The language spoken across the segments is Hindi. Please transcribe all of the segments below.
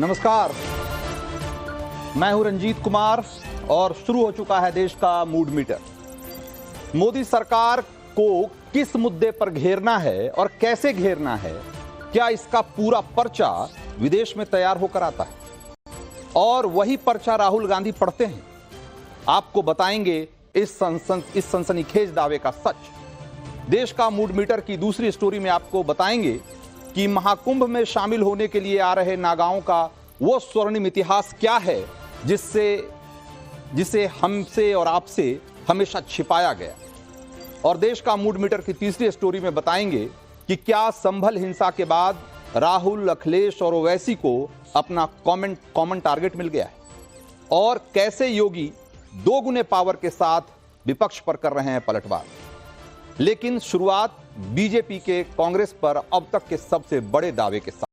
नमस्कार, मैं हूं रंजीत कुमार और शुरू हो चुका है देश का मूड मीटर। मोदी सरकार को किस मुद्दे पर घेरना है और कैसे घेरना है, क्या इसका पूरा पर्चा विदेश में तैयार होकर आता है और वही पर्चा राहुल गांधी पढ़ते हैं। आपको बताएंगे इस सनसनीखेज दावे का सच। देश का मूड मीटर की दूसरी स्टोरी में आपको बताएंगे कि महाकुंभ में शामिल होने के लिए आ रहे नागाओं का वो स्वर्णिम इतिहास क्या है जिसे हमसे और आपसे हमेशा छिपाया गया। और देश का मूड मीटर की तीसरी स्टोरी में बताएंगे कि क्या संभल हिंसा के बाद राहुल, अखिलेश और ओवैसी को अपना कॉमन टारगेट मिल गया है और कैसे योगी दोगुने पावर के साथ विपक्ष पर कर रहे हैं पलटवार। लेकिन शुरुआत बीजेपी के कांग्रेस पर अब तक के सबसे बड़े दावे के साथ।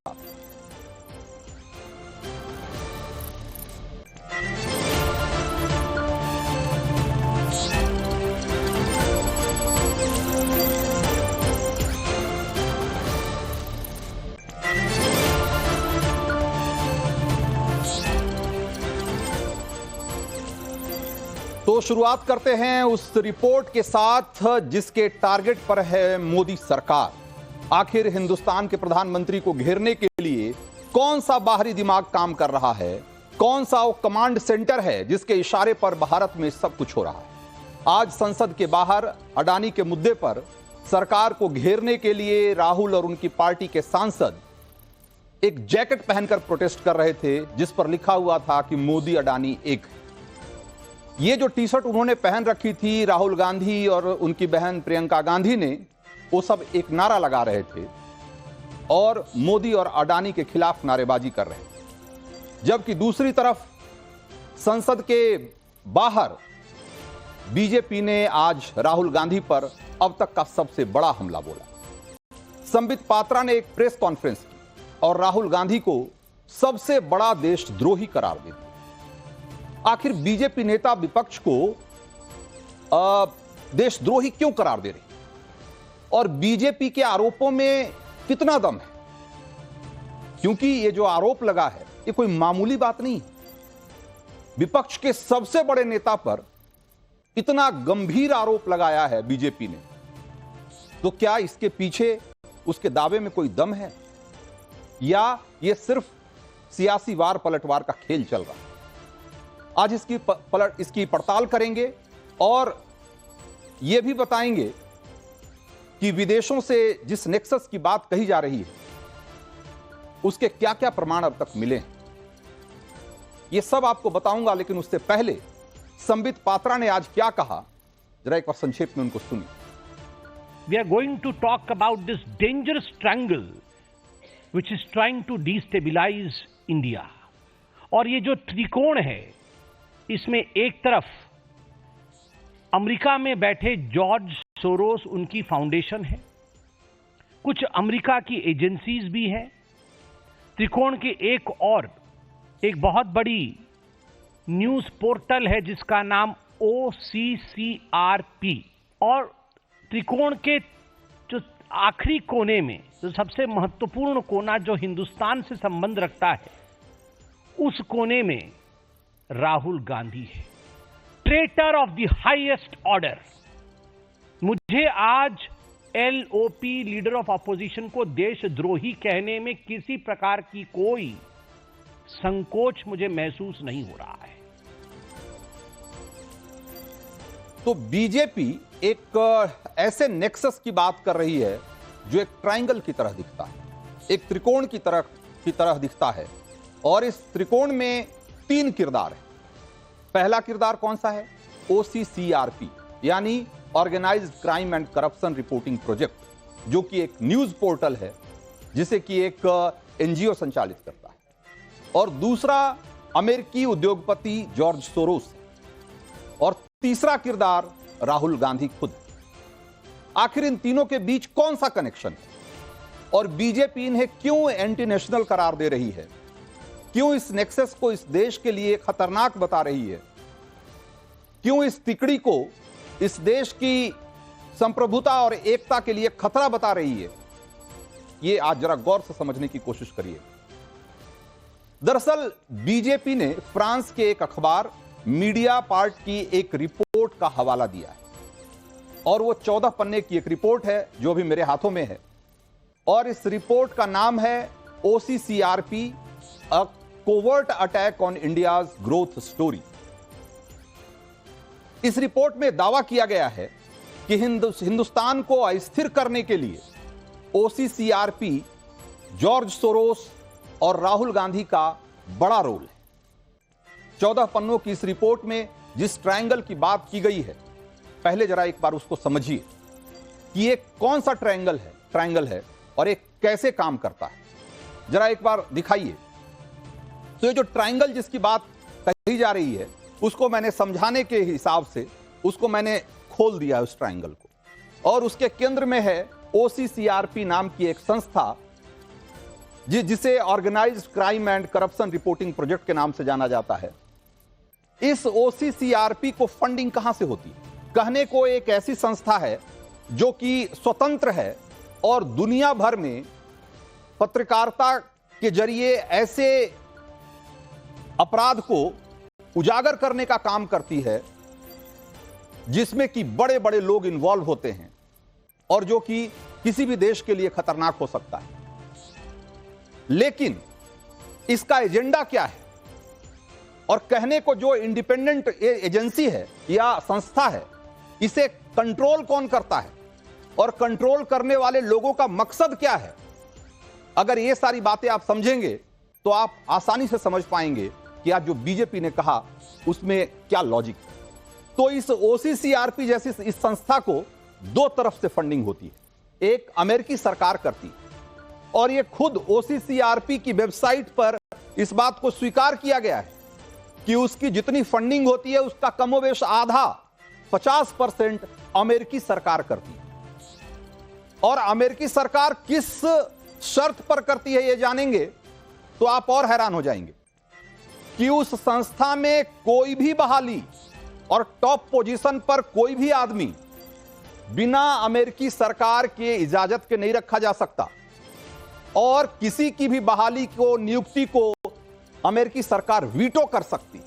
तो शुरुआत करते हैं उस रिपोर्ट के साथ जिसके टारगेट पर है मोदी सरकार। आखिर हिंदुस्तान के प्रधानमंत्री को घेरने के लिए कौन सा बाहरी दिमाग काम कर रहा है, कौन सा वो कमांड सेंटर है जिसके इशारे पर भारत में सब कुछ हो रहा है। आज संसद के बाहर अडानी के मुद्दे पर सरकार को घेरने के लिए राहुल और उनकी पार्टी के सांसद एक जैकेट पहनकर प्रोटेस्ट कर रहे थे जिस पर लिखा हुआ था कि मोदी अडानी एक। ये जो टी शर्ट उन्होंने पहन रखी थी, राहुल गांधी और उनकी बहन प्रियंका गांधी ने, वो सब एक नारा लगा रहे थे और मोदी और अडानी के खिलाफ नारेबाजी कर रहे थे। जबकि दूसरी तरफ संसद के बाहर बीजेपी ने आज राहुल गांधी पर अब तक का सबसे बड़ा हमला बोला। संबित पात्रा ने एक प्रेस कॉन्फ्रेंस की और राहुल गांधी को सबसे बड़ा देशद्रोही करार दे दिया। आखिर बीजेपी नेता विपक्ष को देशद्रोही क्यों करार दे रही और बीजेपी के आरोपों में कितना दम है? क्योंकि ये जो आरोप लगा है ये कोई मामूली बात नहीं है। विपक्ष के सबसे बड़े नेता पर इतना गंभीर आरोप लगाया है बीजेपी ने, तो क्या इसके पीछे उसके दावे में कोई दम है या ये सिर्फ सियासी वार पलटवार का खेल चल रहा है? आज इसकी पड़ताल करेंगे और यह भी बताएंगे कि विदेशों से जिस नेक्सस की बात कही जा रही है उसके क्या क्या प्रमाण अब तक मिले हैं, यह सब आपको बताऊंगा। लेकिन उससे पहले संबित पात्रा ने आज क्या कहा, जरा एक बार संक्षेप में उनको सुनिए। We are going to talk about this dangerous triangle which is trying to destabilize India। और ये जो त्रिकोण है इसमें एक तरफ अमेरिका में बैठे जॉर्ज सोरोस, उनकी फाउंडेशन है, कुछ अमेरिका की एजेंसीज भी हैं। त्रिकोण के एक बहुत बड़ी न्यूज पोर्टल है जिसका नाम OCCRP। और त्रिकोण के जो आखिरी कोने में जो सबसे महत्वपूर्ण कोना जो हिंदुस्तान से संबंध रखता है, उस कोने में राहुल गांधी है, traitor of the highest order. मुझे आज LOP, लीडर ऑफ अपोजिशन, को देशद्रोही कहने में किसी प्रकार की कोई संकोच मुझे महसूस नहीं हो रहा है। तो बीजेपी एक ऐसे नेक्सस की बात कर रही है जो एक ट्रायंगल की तरह दिखता है, एक त्रिकोण की तरह दिखता है और इस त्रिकोण में 3 किरदार है। पहला किरदार कौन सा है? OCCRP यानी organised crime and corruption reporting project, जो कि एक न्यूज पोर्टल है जिसे कि एक NGO संचालित करता है। और दूसरा अमेरिकी उद्योगपति जॉर्ज सोरोस और तीसरा किरदार राहुल गांधी खुद। आखिर इन तीनों के बीच कौन सा कनेक्शन है और बीजेपी इन्हें क्यों एंटी नेशनल करार दे रही है, क्यों इस नेक्सस को इस देश के लिए खतरनाक बता रही है, क्यों इस तिकड़ी को इस देश की संप्रभुता और एकता के लिए खतरा बता रही है, ये आज जरा गौर से समझने की कोशिश करिए। दरअसल बीजेपी ने फ्रांस के एक अखबार मीडिया पार्ट की एक रिपोर्ट का हवाला दिया है और वो 14 पन्ने की एक रिपोर्ट है जो भी मेरे हाथों में है और इस रिपोर्ट का नाम है OCCRP a covert attack on India's growth story. इस रिपोर्ट में दावा किया गया है कि हिंदुस्तान को अस्थिर करने के लिए OCCRP, जॉर्ज सोरोस और राहुल गांधी का बड़ा रोल है। 14 पन्नों की इस रिपोर्ट में जिस ट्रायंगल की बात की गई है, पहले जरा एक बार उसको समझिए कि ये कौन सा ट्रायंगल है और ये कैसे काम करता है। जरा एक बार दिखाइए। तो ये जो ट्रायंगल जिसकी बात कही जा रही है उसको मैंने समझाने के हिसाब से उसको मैंने खोल दिया उस ट्रायंगल को और उसके केंद्र में है OCCRP नाम की एक संस्था जिसे organised crime and corruption reporting project के नाम से जाना जाता है। इस OCCRP को फंडिंग कहां से होती है? कहने को एक ऐसी संस्था है जो कि स्वतंत्र है और दुनिया भर में पत्रकारिता के जरिए ऐसे अपराध को उजागर करने का काम करती है जिसमें कि बड़े बड़े लोग इन्वॉल्व होते हैं और जो कि किसी भी देश के लिए खतरनाक हो सकता है। लेकिन इसका एजेंडा क्या है और कहने को जो इंडिपेंडेंट एजेंसी है या संस्था है, इसे कंट्रोल कौन करता है और कंट्रोल करने वाले लोगों का मकसद क्या है? अगर ये सारी बातें आप समझेंगे तो आप आसानी से समझ पाएंगे कि आज जो बीजेपी ने कहा उसमें क्या लॉजिक है। तो इस OCCRP जैसी इस संस्था को दो तरफ से फंडिंग होती है। एक अमेरिकी सरकार करती है और ये खुद OCCRP की वेबसाइट पर इस बात को स्वीकार किया गया है कि उसकी जितनी फंडिंग होती है उसका कमोबेश आधा 50% अमेरिकी सरकार करती है। और अमेरिकी सरकार किस शर्त पर करती है ये जानेंगे तो आप और हैरान हो जाएंगे कि उस संस्था में कोई भी बहाली और टॉप पोजीशन पर कोई भी आदमी बिना अमेरिकी सरकार के इजाजत के नहीं रखा जा सकता और किसी की भी बहाली को, नियुक्ति को अमेरिकी सरकार वीटो कर सकती।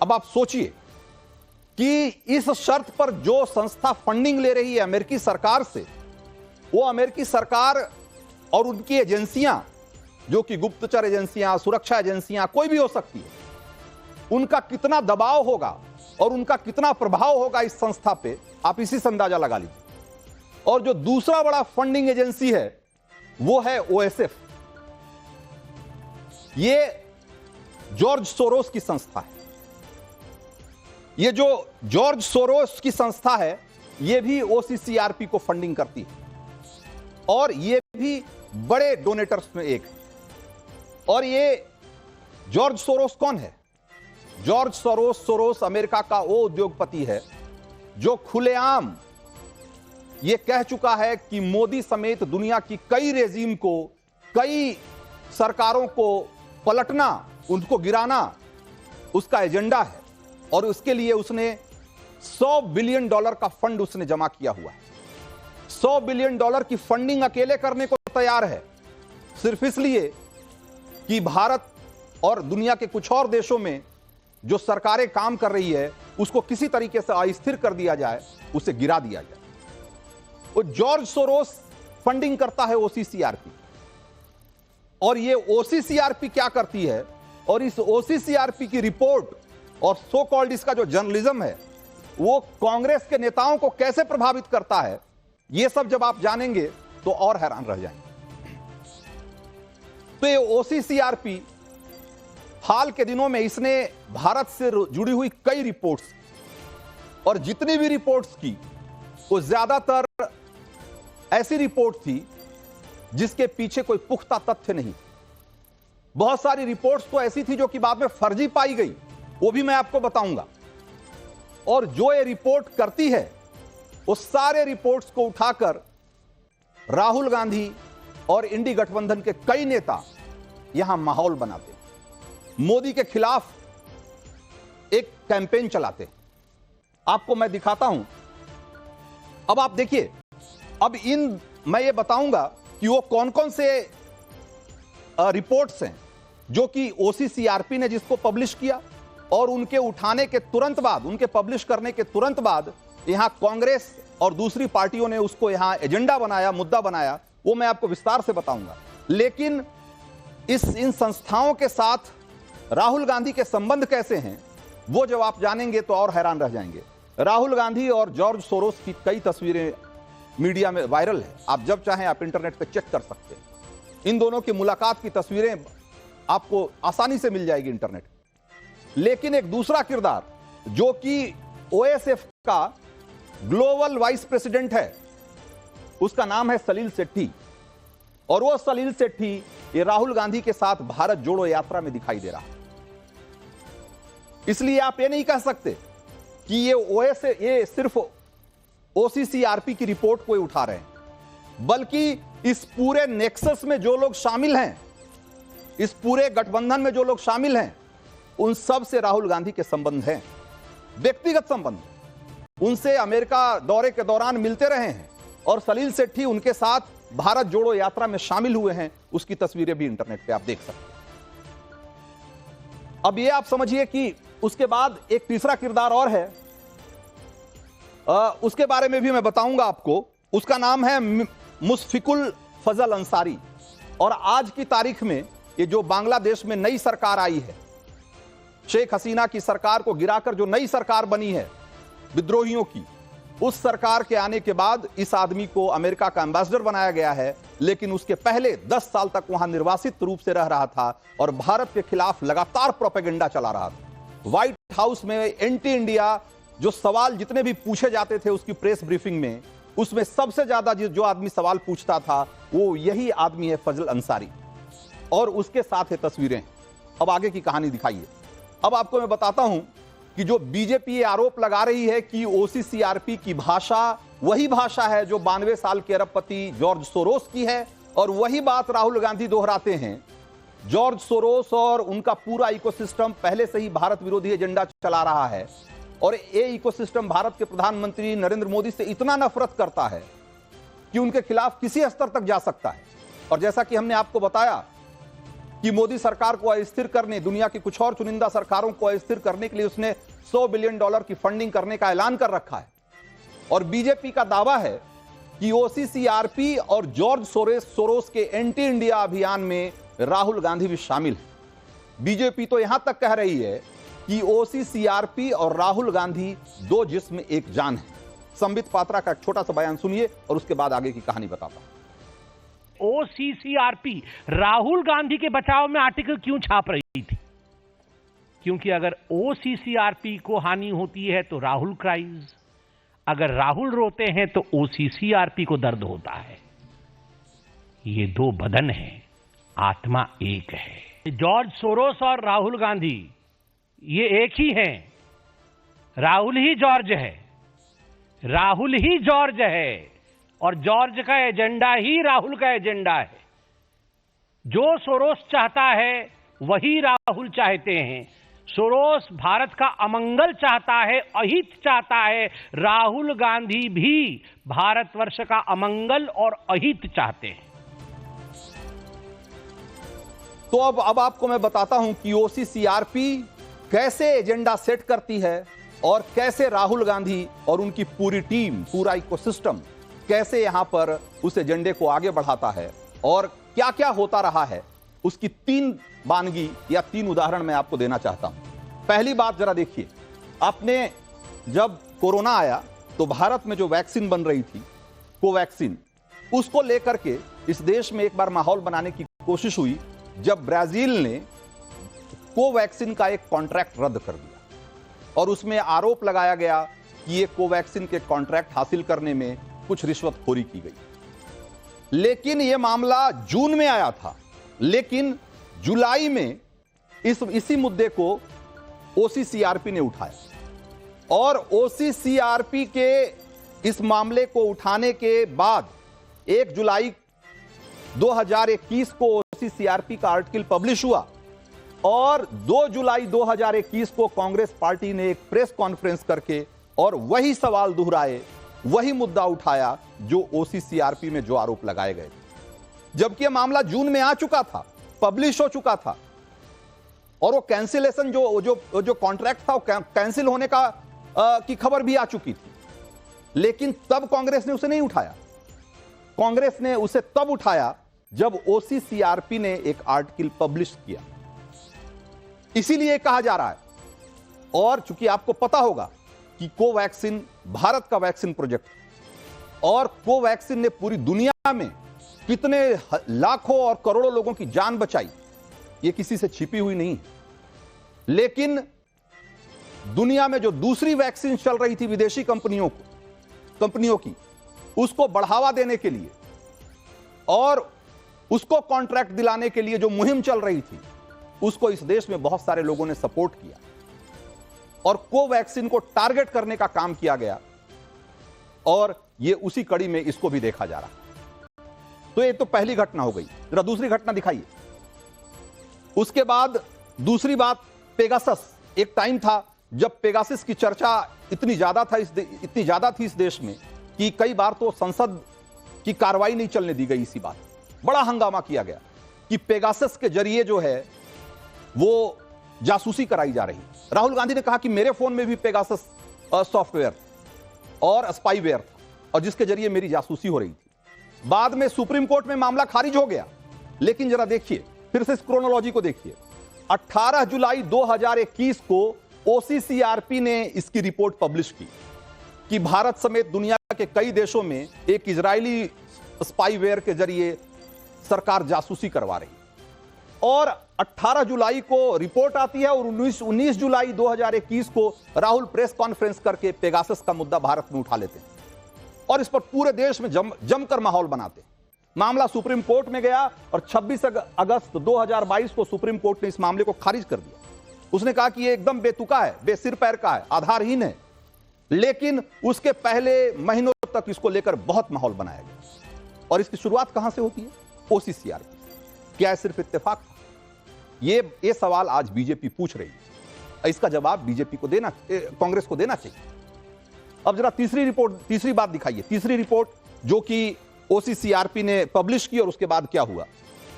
अब आप सोचिए कि इस शर्त पर जो संस्था फंडिंग ले रही है अमेरिकी सरकार से, वो अमेरिकी सरकार और उनकी एजेंसियां जो कि गुप्तचर एजेंसियां, सुरक्षा एजेंसियां कोई भी हो सकती है, उनका कितना दबाव होगा और उनका कितना प्रभाव होगा इस संस्था पे, आप इसी से अंदाजा लगा लीजिए। और जो दूसरा बड़ा फंडिंग एजेंसी है वो है OSF। ये जॉर्ज सोरोस की संस्था है। ये जो जॉर्ज सोरोस की संस्था है ये भी OCCRP को फंडिंग करती है और ये भी बड़े डोनेटर्स में एक है। और ये जॉर्ज सोरोस कौन है? जॉर्ज सोरोस अमेरिका का वो उद्योगपति है जो खुलेआम ये कह चुका है कि मोदी समेत दुनिया की कई रेजिम को, कई सरकारों को पलटना, उनको गिराना उसका एजेंडा है और उसके लिए उसने $100 बिलियन का फंड उसने जमा किया हुआ है। $100 बिलियन की फंडिंग अकेले करने को तैयार है सिर्फ इसलिए कि भारत और दुनिया के कुछ और देशों में जो सरकारें काम कर रही है उसको किसी तरीके से अस्थिर कर दिया जाए, उसे गिरा दिया जाए। वो जॉर्ज सोरोस फंडिंग करता है OCCRP और ये OCCRP क्या करती है और इस OCCRP की रिपोर्ट और सो कॉल्ड इसका जो जर्नलिज्म है वो कांग्रेस के नेताओं को कैसे प्रभावित करता है, ये सब जब आप जानेंगे तो और हैरान रह जाएंगे। तो ये OCCRP हाल के दिनों में इसने भारत से जुड़ी हुई कई रिपोर्ट्स और जितनी भी रिपोर्ट्स की वो ज्यादातर ऐसी रिपोर्ट थी जिसके पीछे कोई पुख्ता तथ्य नहीं। बहुत सारी रिपोर्ट्स तो ऐसी थी जो कि बाद में फर्जी पाई गई, वो भी मैं आपको बताऊंगा। और जो ये रिपोर्ट करती है वो सारे रिपोर्ट्स को उठाकर राहुल गांधी और इंडी गठबंधन के कई नेता यहां माहौल बनाते हैं, मोदी के खिलाफ एक कैंपेन चलाते हैं। आपको मैं दिखाता हूं। अब आप देखिए, अब मैं ये बताऊंगा कि वो कौन कौन से रिपोर्ट्स हैं जो कि ओसीसीआरपी ने जिसको पब्लिश किया, और उनके उठाने के तुरंत बाद, उनके पब्लिश करने के तुरंत बाद यहां कांग्रेस और दूसरी पार्टियों ने उसको यहां एजेंडा बनाया, मुद्दा बनाया, वो मैं आपको विस्तार से बताऊंगा। लेकिन इन संस्थाओं के साथ राहुल गांधी के संबंध कैसे हैं, वो जब आप जानेंगे तो और हैरान रह जाएंगे। राहुल गांधी और जॉर्ज सोरोस की कई तस्वीरें मीडिया में वायरल है, आप जब चाहें आप इंटरनेट पर चेक कर सकते हैं। इन दोनों की मुलाकात की तस्वीरें आपको आसानी से मिल जाएगी इंटरनेट। लेकिन एक दूसरा किरदार जो कि ओएसएफ का ग्लोबल वाइस प्रेसिडेंट है, उसका नाम है सलील सेठी, और वो सलील सेठी ये राहुल गांधी के साथ भारत जोड़ो यात्रा में दिखाई दे रहा है। इसलिए आप ये नहीं कह सकते कि ये सिर्फ ओसीसीआरपी की रिपोर्ट कोई उठा रहे हैं, बल्कि इस पूरे नेक्सस में जो लोग शामिल हैं, इस पूरे गठबंधन में जो लोग शामिल हैं, उन सब से राहुल गांधी के संबंध हैं, व्यक्तिगत संबंध। उनसे अमेरिका दौरे के दौरान मिलते रहे हैं, और सलील सेठी उनके साथ भारत जोड़ो यात्रा में शामिल हुए हैं। उसकी तस्वीरें भी इंटरनेट पे आप देख सकते हैं। अब ये आप समझिए कि उसके बाद एक तीसरा किरदार और है, उसके बारे में भी मैं बताऊंगा आपको। उसका नाम है मुशफिकुल फजल अंसारी, और आज की तारीख में ये जो बांग्लादेश में नई सरकार आई है, शेख हसीना की सरकार को गिराकर जो नई सरकार बनी है विद्रोहियों की, उस सरकार के आने के बाद इस आदमी को अमेरिका का एम्बेसडर बनाया गया है। लेकिन उसके पहले 10 साल तक वहां निर्वासित रूप से रह रहा था और भारत के खिलाफ लगातार प्रोपेगेंडा चला रहा था। व्हाइट हाउस में एंटी इंडिया जो सवाल जितने भी पूछे जाते थे उसकी प्रेस ब्रीफिंग में, उसमें सबसे ज्यादा जो आदमी सवाल पूछता था वो यही आदमी है, फजल अंसारी, और उसके साथ है तस्वीरें। अब आगे की कहानी दिखाइए। अब आपको मैं बताता हूं कि जो बीजेपी ये आरोप लगा रही है कि ओसीसीआरपी की भाषा वही भाषा है जो 92 साल के अरबपति जॉर्ज सोरोस की है, और वही बात राहुल गांधी दोहराते हैं। जॉर्ज सोरोस और उनका पूरा इकोसिस्टम पहले से ही भारत विरोधी एजेंडा चला रहा है, और ये इकोसिस्टम भारत के प्रधानमंत्री नरेंद्र मोदी से इतना नफरत करता है कि उनके खिलाफ किसी स्तर तक जा सकता है। और जैसा कि हमने आपको बताया कि मोदी सरकार को अस्थिर करने, दुनिया की कुछ और चुनिंदा सरकारों को अस्थिर करने के लिए उसने $100 बिलियन की फंडिंग करने का ऐलान कर रखा है। और बीजेपी का दावा है कि ओसीसीआरपी और जॉर्ज सोरोस के एंटी इंडिया अभियान में राहुल गांधी भी शामिल है। बीजेपी तो यहां तक कह रही है कि ओसीसीआरपी और राहुल गांधी दो जिस्म एक जान है। संबित पात्रा का एक छोटा सा बयान सुनिए और उसके बाद आगे की कहानी बताता हूं। ओसीसीआरपी राहुल गांधी के बचाव में आर्टिकल क्यों छाप रही थी? क्योंकि अगर ओसीसीआरपी को हानि होती है तो राहुल क्राइज, अगर राहुल रोते हैं तो ओसीसीआरपी को दर्द होता है। ये दो बदन हैं, आत्मा एक है। जॉर्ज सोरोस और राहुल गांधी ये एक ही हैं। राहुल ही जॉर्ज है, राहुल ही जॉर्ज है, और जॉर्ज का एजेंडा ही राहुल का एजेंडा है। जो सोरोस चाहता है वही राहुल चाहते हैं। सोरोस भारत का अमंगल चाहता है, अहित चाहता है। राहुल गांधी भी भारतवर्ष का अमंगल और अहित चाहते हैं। तो अब आपको मैं बताता हूं कि ओसीसीआरपी कैसे एजेंडा सेट करती है, और कैसे राहुल गांधी और उनकी पूरी टीम, पूरा इकोसिस्टम कैसे यहां पर उस एजेंडे को आगे बढ़ाता है, और क्या क्या होता रहा है। उसकी 3 वानगी या 3 उदाहरण मैं आपको देना चाहता हूं। पहली बात जरा देखिए, आपने जब कोरोना आया तो भारत में जो वैक्सीन बन रही थी कोवैक्सीन, उसको लेकर के इस देश में एक बार माहौल बनाने की कोशिश हुई जब ब्राजील ने कोवैक्सीन का एक कॉन्ट्रैक्ट रद्द कर दिया, और उसमें आरोप लगाया गया कि ये कोवैक्सीन के कॉन्ट्रैक्ट हासिल करने में कुछ रिश्वतखोरी की गई। लेकिन यह मामला जून में आया था, लेकिन जुलाई में इसी मुद्दे को ओसीसीआरपी ने उठाया, और ओसीसीआरपी के इस मामले को उठाने के बाद 1 जुलाई 2021 को ओसीसीआरपी का आर्टिकल पब्लिश हुआ, और 2 जुलाई 2021 को कांग्रेस पार्टी ने एक प्रेस कॉन्फ्रेंस करके और वही सवाल दोहराए, वही मुद्दा उठाया जो ओसीसीआरपी में जो आरोप लगाए गए। जबकि यह मामला जून में आ चुका था, पब्लिश हो चुका था, और वो कैंसिलेशन जो कॉन्ट्रैक्ट था वो कैंसिल होने का की खबर भी आ चुकी थी, लेकिन तब कांग्रेस ने उसे नहीं उठाया। कांग्रेस ने उसे तब उठाया जब ओसीसीआरपी ने एक आर्टिकल पब्लिश किया, इसीलिए कहा जा रहा है। और चूंकि आपको पता होगा कि कोवैक्सीन भारत का वैक्सीन प्रोजेक्ट, और कोवैक्सीन ने पूरी दुनिया में कितने लाखों और करोड़ों लोगं की जान बचाई, ये किसी से छिपी हुई नहीं है। लेकिन दुनिया में जो दूसरी वैक्सीन चल रही थी विदेशी कंपनियों की, उसको बढ़ावा देने के लिए और उसको कॉन्ट्रैक्ट दिलाने के लिए जो मुहिम चल रही थी, उसको इस देश में बहुत सारे लोगों ने सपोर्ट किया और कोवैक्सीन को टारगेट करने का काम किया गया, और ये उसी कड़ी में इसको भी देखा जा रहा है। तो ये तो पहली घटना हो गई। जरा दूसरी घटना दिखाइए। उसके बाद दूसरी बात, पेगासस। एक टाइम था जब पेगासस की चर्चा इतनी ज्यादा थी इस देश में कि कई बार तो संसद की कार्रवाई नहीं चलने दी गई। इसी बात बड़ा हंगामा किया गया कि पेगासस के जरिए जो है वो जासूसी कराई जा रही। राहुल गांधी ने कहा कि मेरे फोन में भी पेगासस सॉफ्टवेयर और स्पाईवेयर था, और जिसके जरिए मेरी जासूसी हो रही थी। बाद में सुप्रीम कोर्ट में मामला खारिज हो गया, लेकिन जरा देखिए, फिर से इस क्रोनोलॉजी को देखिए। 18 जुलाई 2021 को ओसीसीआरपी ने इसकी रिपोर्ट पब्लिश की कि भारत समेत दुनिया के कई देशों में एक इजरायली स्पाईवेयर के जरिए सरकार जासूसी करवा रही, और 18 जुलाई को रिपोर्ट आती है, और 19 जुलाई 2021 को राहुल प्रेस कॉन्फ्रेंस करके पेगासस का मुद्दा भारत में उठा लेते हैं और इस पर पूरे देश में जमकर माहौल बनाते हैं। मामला सुप्रीम कोर्ट में गया और 26 अगस्त 2022 को सुप्रीम कोर्ट ने इस मामले को खारिज कर दिया। उसने कहा कि यह एकदम बेतुका है, बेसिर पैर का है, आधारहीन है। लेकिन उसके पहले महीनों तक इसको लेकर बहुत माहौल बनाया गया, और इसकी शुरुआत कहां से होती है? ओसीसीआरपी। क्या सिर्फ इत्तेफाक था? ये सवाल आज बीजेपी पूछ रही है। इसका जवाब बीजेपी को कांग्रेस को देना चाहिए। अब जरा तीसरी बात दिखाइए। तीसरी रिपोर्ट जो कि ओसीसीआरपी ने पब्लिश की, और उसके बाद क्या हुआ।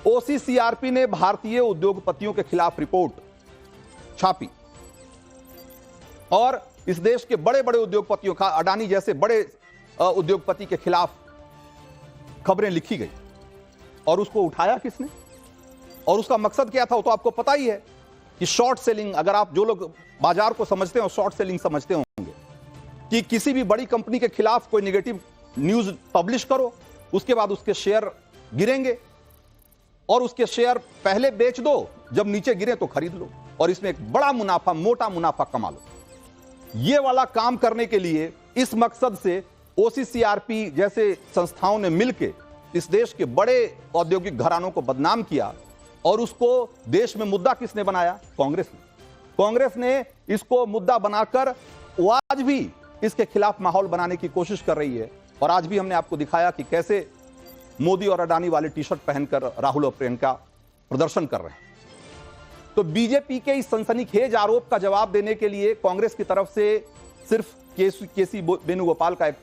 ओसीसीआरपी ने भारतीय उद्योगपतियों के खिलाफ रिपोर्ट छापी, और इस देश के बड़े बड़े उद्योगपतियों का, अडानी जैसे बड़े उद्योगपति के खिलाफ खबरें लिखी गई, और उसको उठाया किसने, और उसका मकसद क्या था वो तो आपको पता ही है कि शॉर्ट सेलिंग। अगर आप, जो लोग बाजार को समझते हो, शॉर्ट सेलिंग समझते होंगे कि किसी भी बड़ी कंपनी के खिलाफ कोई नेगेटिव न्यूज पब्लिश करो, उसके बाद उसके शेयर गिरेंगे, और उसके शेयर पहले बेच दो, जब नीचे गिरे तो खरीद लो, और इसमें एक बड़ा मुनाफा, मोटा मुनाफा कमा लो। ये वाला काम करने के लिए, इस मकसद से ओसीसीआरपी जैसे संस्थाओं ने मिलकर इस देश के बड़े औद्योगिक घरानों को बदनाम किया, और उसको देश में मुद्दा किसने बनाया? कांग्रेस ने। कांग्रेस ने इसको मुद्दा बनाकर वो आज भी इसके खिलाफ माहौल बनाने की कोशिश कर रही है, और आज भी हमने आपको दिखाया कि कैसे मोदी और अडानी वाले टी शर्ट पहनकर राहुल और प्रियंका प्रदर्शन कर रहे हैं। तो बीजेपी के इस सनसनीखेज आरोप का जवाब देने के लिए कांग्रेस की तरफ से सिर्फ केसी वेणुगोपाल का एक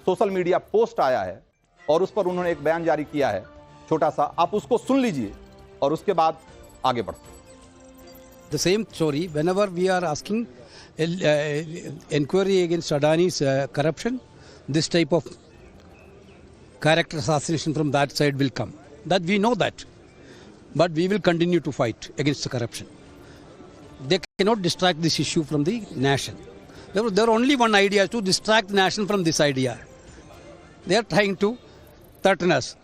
सोशल मीडिया पोस्ट आया है, और उस पर उन्होंने एक बयान जारी किया है छोटा सा, आप उसको सुन लीजिए और उसके बाद आगे बढ़ते हैं। The same story, whenever we are asking inquiry against Adani's corruption, this type of character assassination from that side will come. That we know that. But we will continue to fight against the corruption. They cannot distract this issue from the nation. There only one idea is to distract the nation from this idea. They are trying to threaten us.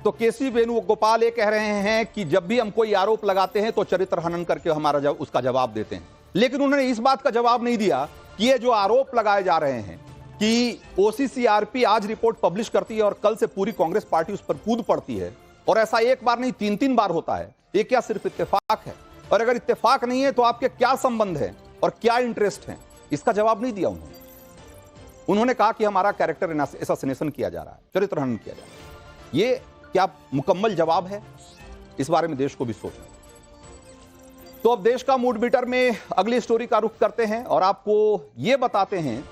तो केसी वेणुगोपाल ये कह रहे हैं कि जब भी हम कोई आरोप लगाते हैं तो चरित्र हनन करके हमारा उसका जवाब देते हैं, लेकिन उन्होंने इस बात का जवाब नहीं दिया कि ये जो आरोप लगाए जा रहे हैं कि ओसीसीआरपी आज रिपोर्ट पब्लिश करती है और कल से पूरी कांग्रेस पार्टी उस पर कूद पड़ती है, और ऐसा एक बार नहीं 3-3 बार होता है, ये क्या सिर्फ इत्तेफाक है? और अगर इत्तेफाक नहीं है तो आपके क्या संबंध है और क्या इंटरेस्ट है? इसका जवाब नहीं दिया उन्होंने कहा कि हमारा कैरेक्टर असैसिनेशन किया जा रहा है, चरित्र हनन किया जा रहा है। ये क्या मुकम्मल जवाब है? इस बारे में देश को भी सोचना। तो अब देश का मूड बीटर में अगली स्टोरी का रुख करते हैं और आपको यह बताते हैं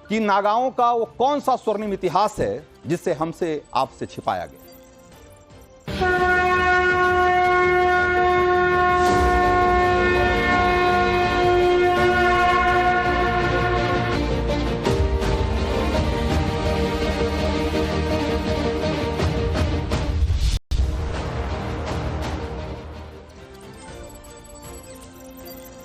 कि नागाओं का वो कौन सा स्वर्णिम इतिहास है जिससे हमसे आपसे छिपाया गया।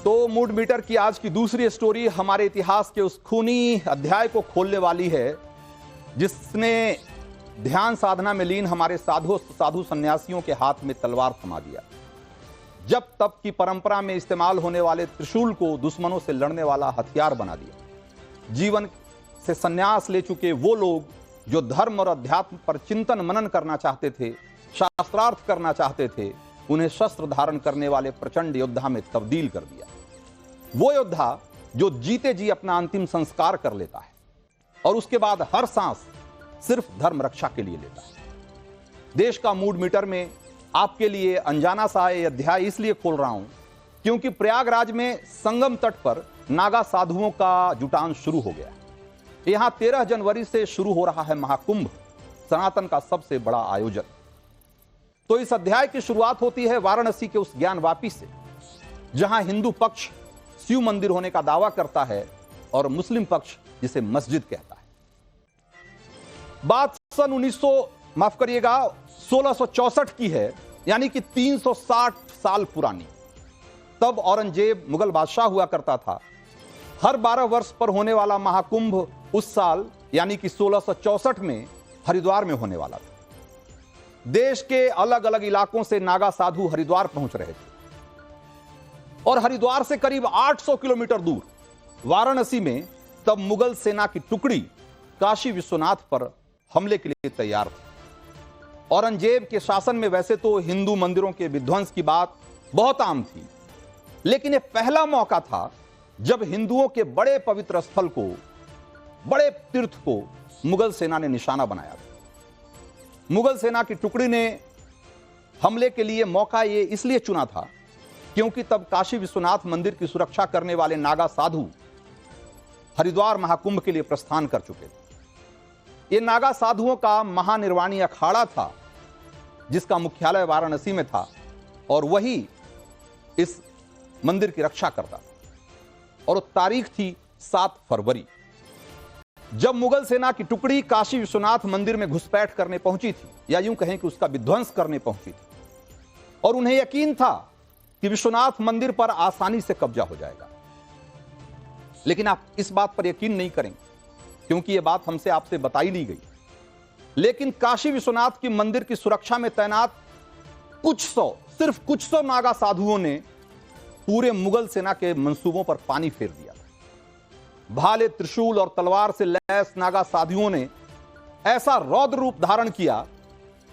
तो मूड मीटर की आज की दूसरी स्टोरी हमारे इतिहास के उस खूनी अध्याय को खोलने वाली है जिसने ध्यान साधना में लीन हमारे साधु सन्यासियों के हाथ में तलवार थमा दिया। जब तप की परंपरा में इस्तेमाल होने वाले त्रिशूल को दुश्मनों से लड़ने वाला हथियार बना दिया। जीवन से संन्यास ले चुके वो लोग जो धर्म और अध्यात्म पर चिंतन मनन करना चाहते थे, शास्त्रार्थ करना चाहते थे, उन्हें शस्त्र धारण करने वाले प्रचंड योद्धा में तब्दील कर दिया। वो योद्धा जो जीते जी अपना अंतिम संस्कार कर लेता है और उसके बाद हर सांस सिर्फ धर्म रक्षा के लिए लेता है। देश का मूड मीटर में आपके लिए अनजाना सा यह अध्याय इसलिए खोल रहा हूं क्योंकि प्रयागराज में संगम तट पर नागा साधुओं का जुटान शुरू हो गया। यहां 13 जनवरी से शुरू हो रहा है महाकुंभ, सनातन का सबसे बड़ा आयोजन। तो इस अध्याय की शुरुआत होती है वाराणसी के उस ज्ञानवापी से, जहां हिंदू पक्ष शिव मंदिर होने का दावा करता है और मुस्लिम पक्ष जिसे मस्जिद कहता है। बात सन 1664 की है, यानी कि 360 साल पुरानी। तब औरंगजेब मुगल बादशाह हुआ करता था। हर 12 वर्ष पर होने वाला महाकुंभ उस साल यानी कि 1664 में हरिद्वार में होने वाला था। देश के अलग अलग इलाकों से नागा साधु हरिद्वार पहुंच रहे थे और हरिद्वार से करीब 800 किलोमीटर दूर वाराणसी में तब मुगल सेना की टुकड़ी काशी विश्वनाथ पर हमले के लिए तैयार थी। औरंगजेब के शासन में वैसे तो हिंदू मंदिरों के विध्वंस की बात बहुत आम थी, लेकिन यह पहला मौका था जब हिंदुओं के बड़े पवित्र स्थल को, बड़े तीर्थ को मुगल सेना ने निशाना बनाया था। मुगल सेना की टुकड़ी ने हमले के लिए मौका यह इसलिए चुना था क्योंकि तब काशी विश्वनाथ मंदिर की सुरक्षा करने वाले नागा साधु हरिद्वार महाकुंभ के लिए प्रस्थान कर चुके थे। यह नागा साधुओं का महानिर्वाणी अखाड़ा था जिसका मुख्यालय वाराणसी में था और वही इस मंदिर की रक्षा करता था। और तारीख थी 7 फरवरी, जब मुगल सेना की टुकड़ी काशी विश्वनाथ मंदिर में घुसपैठ करने पहुंची थी, या यूं कहें कि उसका विध्वंस करने पहुंची थी। और उन्हें यकीन था कि विश्वनाथ मंदिर पर आसानी से कब्जा हो जाएगा। लेकिन आप इस बात पर यकीन नहीं करेंगे क्योंकि यह बात हमसे आपसे बताई नहीं गई। लेकिन काशी विश्वनाथ की मंदिर की सुरक्षा में तैनात सिर्फ कुछ सौ नागा साधुओं ने पूरे मुगल सेना के मंसूबों पर पानी फेर दिया था। भाले, त्रिशूल और तलवार से लैस नागा साधुओं ने ऐसा रौद्र रूप धारण किया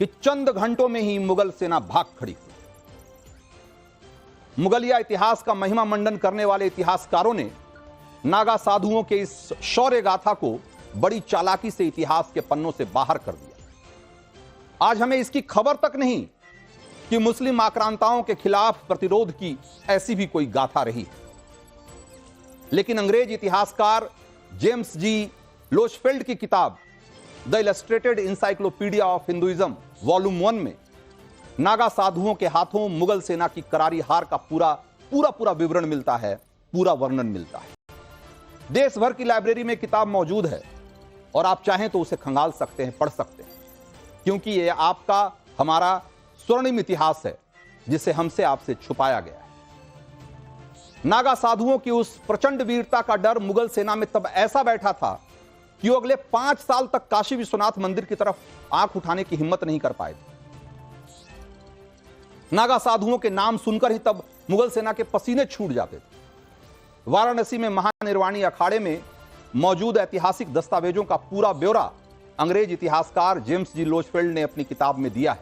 कि चंद घंटों में ही मुगल सेना भाग खड़ी हुई। मुगलिया इतिहास का महिमा मंडन करने वाले इतिहासकारों ने नागा साधुओं के इस शौर्य गाथा को बड़ी चालाकी से इतिहास के पन्नों से बाहर कर दिया। आज हमें इसकी खबर तक नहीं कि मुस्लिम आक्रांताओं के खिलाफ प्रतिरोध की ऐसी भी कोई गाथा रही है। लेकिन अंग्रेज इतिहासकार जेम्स जी लोचफेल्ड की किताब the illustrated encyclopedia of Hinduism volume 1 में नागा साधुओं के हाथों मुगल सेना की करारी हार का पूरा विवरण मिलता है, पूरा वर्णन मिलता है। देश भर की लाइब्रेरी में किताब मौजूद है और आप चाहें तो उसे खंगाल सकते हैं, पढ़ सकते हैं, क्योंकि यह आपका, हमारा स्वर्णिम इतिहास है जिसे हमसे आपसे छुपाया गया है। नागा साधुओं की उस प्रचंड वीरता का डर मुगल सेना में तब ऐसा बैठा था कि वो अगले 5 साल तक काशी विश्वनाथ मंदिर की तरफ आंख उठाने की हिम्मत नहीं कर पाए थे। नागा साधुओं के नाम सुनकर ही तब मुगल सेना के पसीने छूट जाते थे। वाराणसी में महानिर्वाणी अखाड़े में मौजूद ऐतिहासिक दस्तावेजों का पूरा ब्यौरा अंग्रेज इतिहासकार जेम्स जी लोचफेल्ड ने अपनी किताब में दिया है।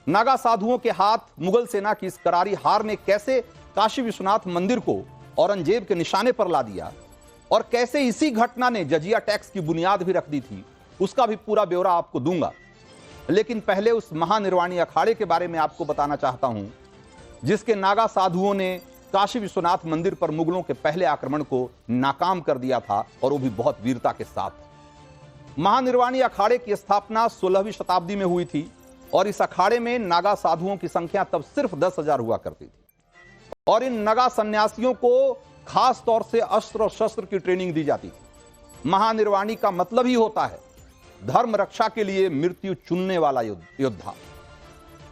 नागा साधुओं के हाथ मुगल सेना की इस करारी हार ने कैसे काशी विश्वनाथ मंदिर को औरंगजेब के निशाने पर ला दिया और कैसे इसी घटना ने जजिया टैक्स की बुनियाद भी रख दी थी, उसका भी पूरा ब्यौरा आपको दूंगा। लेकिन पहले उस महानिर्वाणी अखाड़े के बारे में आपको बताना चाहता हूं जिसके नागा साधुओं ने काशी विश्वनाथ मंदिर पर मुगलों के पहले आक्रमण को नाकाम कर दिया था, और वो भी बहुत वीरता के साथ। महानिर्वाणी अखाड़े की स्थापना 16वीं शताब्दी में हुई थी और इस अखाड़े में नागा साधुओं की संख्या तब सिर्फ 10,000 हुआ करती थी। और इन नागा सन्यासियों को खास तौर से अस्त्र और शस्त्र की ट्रेनिंग दी जाती थी। महानिर्वाणी का मतलब ही होता है धर्म रक्षा के लिए मृत्यु चुनने वाला योद्धा।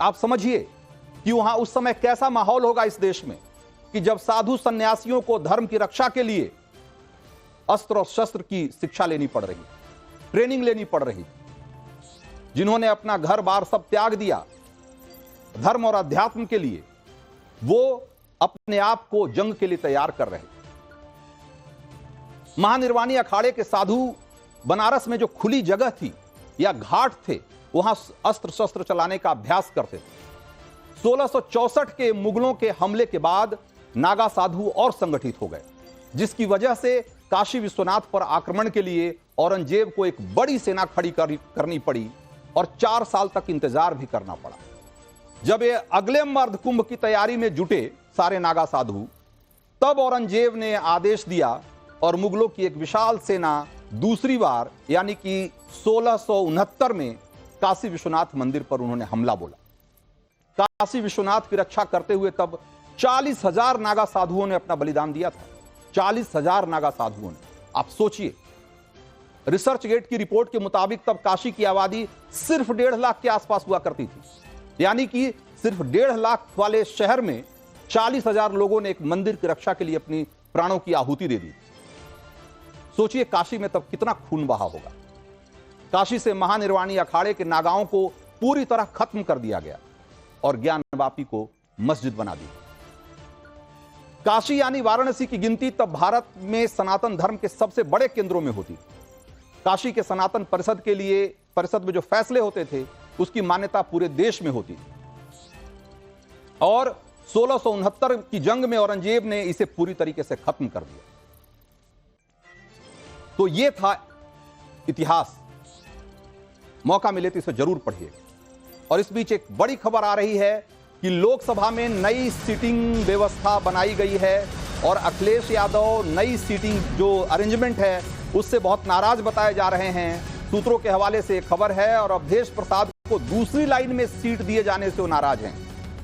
आप समझिए कि वहां उस समय कैसा माहौल होगा इस देश में कि जब साधु सन्यासियों को धर्म की रक्षा के लिए अस्त्र और शस्त्र की शिक्षा लेनी पड़ रही, ट्रेनिंग लेनी पड़ रही, जिन्होंने अपना घर बार सब त्याग दिया धर्म और अध्यात्म के लिए, वो अपने आप को जंग के लिए तैयार कर रहे। महानिर्वाणी अखाड़े के साधु बनारस में जो खुली जगह थी या घाट थे, वहां अस्त्र शस्त्र चलाने का अभ्यास करते थे। 1664 के मुगलों के हमले के बाद नागा साधु और संगठित हो गए, जिसकी वजह से काशी विश्वनाथ पर आक्रमण के लिए औरंगजेब को एक बड़ी सेना खड़ी करनी पड़ी और 4 साल तक इंतजार भी करना पड़ा। जब ये अगले मर्द कुंभ की तैयारी में जुटे सारे नागा साधु, तब औरंगजेब ने आदेश दिया और मुगलों की एक विशाल सेना दूसरी बार यानी कि 1669 में काशी विश्वनाथ मंदिर पर उन्होंने हमला बोला। काशी विश्वनाथ की रक्षा करते हुए तब 40,000 नागा साधुओं ने अपना बलिदान दिया था। 40,000 नागा साधुओं ने। आप सोचिए, रिसर्च गेट की रिपोर्ट के मुताबिक तब काशी की आबादी सिर्फ 1.5 लाख के आसपास हुआ करती थी, यानी कि सिर्फ 1.5 लाख वाले शहर में 40,000 लोगों ने एक मंदिर की रक्षा के लिए अपनी प्राणों की आहुति दे दी। सोचिए काशी में तब कितना खून बहा होगा। काशी से महानिर्वाणी अखाड़े के नागाओं को पूरी तरह खत्म कर दिया गया और ज्ञानवापी को मस्जिद बना दी। काशी यानी वाराणसी की गिनती तब भारत में सनातन धर्म के सबसे बड़े केंद्रों में होती। काशी के सनातन परिषद के लिए, परिषद में जो फैसले होते थे उसकी मान्यता पूरे देश में होती और 1669 की जंग में औरंगजेब ने इसे पूरी तरीके से खत्म कर दिया। तो यह था इतिहास। मौका मिले तो इसे जरूर पढ़िए। और इस बीच एक बड़ी खबर आ रही है कि लोकसभा में नई सीटिंग व्यवस्था बनाई गई है और अखिलेश यादव नई सीटिंग जो अरेंजमेंट है उससे बहुत नाराज बताए जा रहे हैं। सूत्रों के हवाले से खबर है और अवधेश प्रसाद को दूसरी लाइन में सीट दिए जाने से वो नाराज हैं।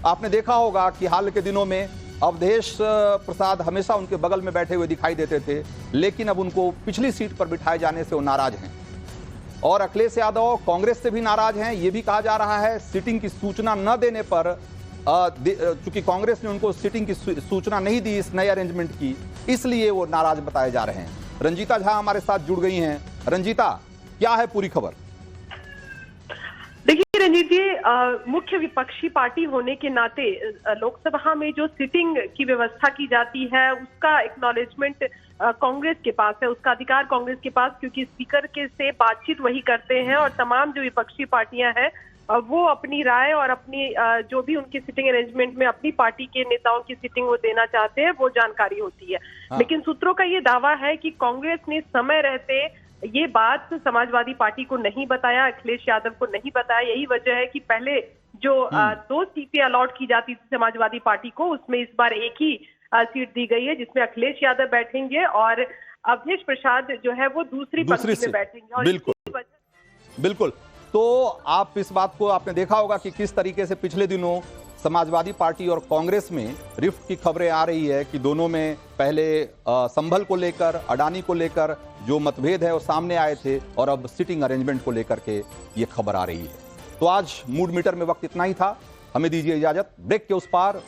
आपने देखा होगा कि हाल के दिनों में अवधेश प्रसाद हमेशा उनके बगल में बैठे हुए दिखाई देते थे, लेकिन अब उनको पिछली सीट पर बिठाए जाने से वो नाराज हैं। और अखिलेश यादव कांग्रेस से भी नाराज हैं। यह भी कहा जा रहा है सीटिंग की सूचना न देने पर, चूंकि कांग्रेस ने उनको सीटिंग की सूचना नहीं दी इस नए अरेंजमेंट की, इसलिए वो नाराज बताए जा रहे हैं। रंजीता झा हमारे साथ जुड़ गई हैं। रंजीता, क्या है पूरी खबर? देखिए रंजीत जी, मुख्य विपक्षी पार्टी होने के नाते लोकसभा में जो सिटिंग की व्यवस्था की जाती है उसका एक्नॉलेजमेंट कांग्रेस के पास है, उसका अधिकार कांग्रेस के पास, क्योंकि स्पीकर के से बातचीत वही करते हैं और तमाम जो विपक्षी पार्टियां हैं वो अपनी राय और अपनी जो भी उनकी सिटिंग अरेंजमेंट में अपनी पार्टी के नेताओं की सिटिंग वो देना चाहते हैं वो जानकारी होती है। लेकिन सूत्रों का ये दावा है कि कांग्रेस ने समय रहते ये बात समाजवादी पार्टी को नहीं बताया, अखिलेश यादव को नहीं बताया। यही वजह है कि पहले जो 2 सीटें अलॉट की जाती थी समाजवादी पार्टी को, उसमें इस बार एक ही सीट दी गई है जिसमें अखिलेश यादव बैठेंगे और अवधेश प्रसाद जो है वो दूसरी पंक्ति में बैठेंगे। और बिल्कुल। तो आप इस बात को आपने देखा होगा कि किस तरीके से पिछले दिनों समाजवादी पार्टी और कांग्रेस में रिफ्ट की खबरें आ रही है कि दोनों में पहले संभल को लेकर, अडानी को लेकर जो मतभेद है वो सामने आए थे और अब सिटिंग अरेंजमेंट को लेकर के ये खबर आ रही है। तो आज मूड मीटर में वक्त इतना ही था। हमें दीजिए इजाजत। ब्रेक के उस पार